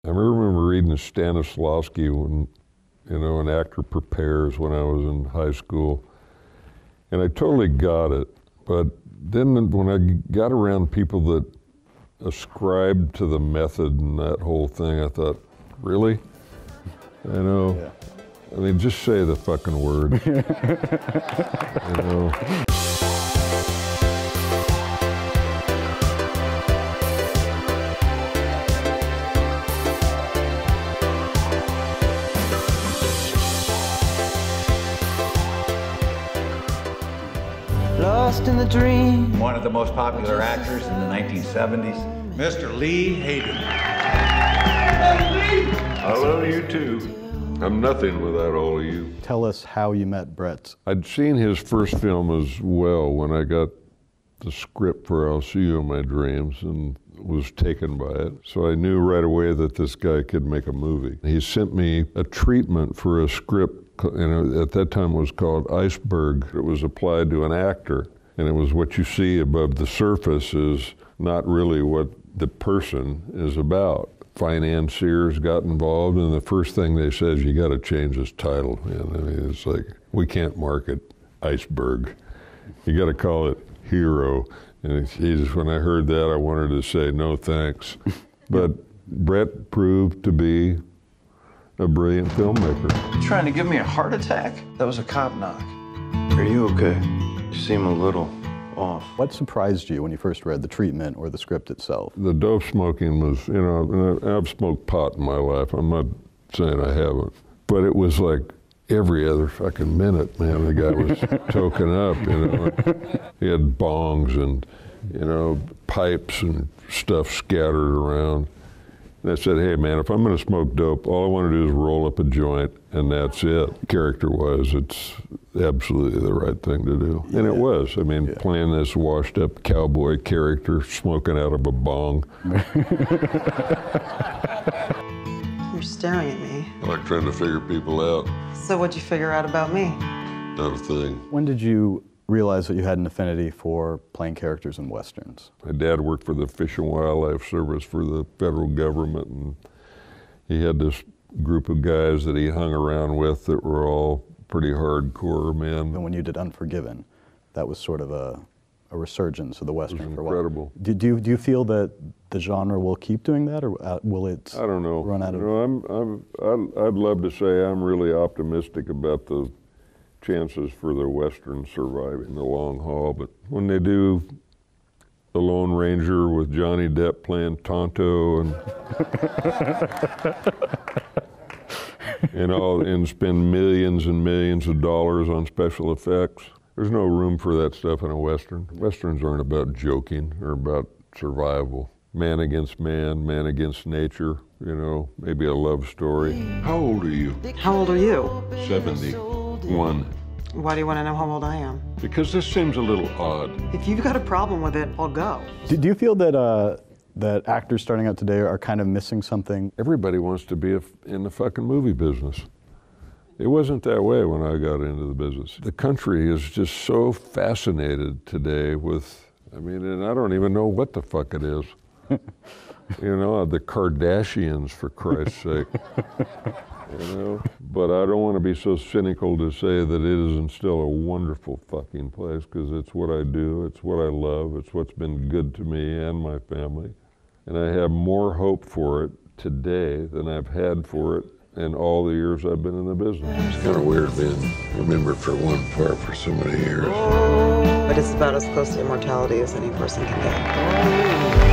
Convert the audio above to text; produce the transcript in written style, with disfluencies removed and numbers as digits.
I remember reading Stanislavski when, you know, an actor prepares when I was in high school. And I totally got it. But then when I got around people that ascribed to the method and that whole thing, I thought, really? You know? Yeah. I mean, just say the fucking word. You know? Lost in the dream. One of the most popular actors in the 1970s. Mr. Lee Hayden. I love you too. I'm nothing without all of you. Tell us how you met Brett. I'd seen his first film as well when I got the script for I'll See You in My Dreams and was taken by it. So I knew right away that this guy could make a movie. He sent me a treatment for a script, and at that time it was called Iceberg. It was applied to an actor, and it was what you see above the surface is not really what the person is about. Financiers got involved, and the first thing they said is, you got to change this title. And I mean, it's like, we can't market Iceberg. You got to call it Hero. And when I heard that, I wanted to say, no thanks. But Brett proved to be a brilliant filmmaker. You trying to give me a heart attack? That was a cop knock. Are you okay? You seem a little off. What surprised you when you first read the treatment or the script itself? The dope smoking was, you know, I've smoked pot in my life. I'm not saying I haven't. But it was like every other fucking minute, man, the guy was token up, you know. He had bongs and, you know, pipes and stuff scattered around. And I said, hey man, if I'm gonna smoke dope, all I wanna do is roll up a joint and that's it. Character-wise, it's absolutely the right thing to do. And it was. I mean, playing this washed up cowboy character, smoking out of a bong. You're staring at me. I like trying to figure people out. So what'd you figure out about me? Not a thing. When did you realize that you had an affinity for playing characters in Westerns? My dad worked for the Fish and Wildlife Service for the federal government, and he had this group of guys that he hung around with that were all pretty hardcore men. And when you did Unforgiven, that was sort of a resurgence of the Western for a while. Incredible. Do you feel that the genre will keep doing that, or will it I don't know. run out of... I'd love to say I'm really optimistic about the chances for the Western surviving the long haul, but when they do The Lone Ranger with Johnny Depp playing Tonto and spend millions and millions of dollars on special effects, there's no room for that stuff in a Western. Westerns aren't about joking or about survival. Man against man, man against nature, you know, maybe a love story. How old are you? How old are you? 71. Why do you want to know how old I am? Because this seems a little odd. If you've got a problem with it, I'll go. Do you feel that that actors starting out today are kind of missing something? Everybody wants to be in the fucking movie business. It wasn't that way when I got into the business. The country is just so fascinated today with, I mean, and I don't even know what the fuck it is. You know, the Kardashians, for Christ's sake. You know, but I don't want to be so cynical to say that it isn't still a wonderful fucking place, because it's what I do, it's what I love, it's what's been good to me and my family. And I have more hope for it today than I've had for it in all the years I've been in the business. It's kind of weird being remembered for one part for so many years. But it's about as close to immortality as any person can get.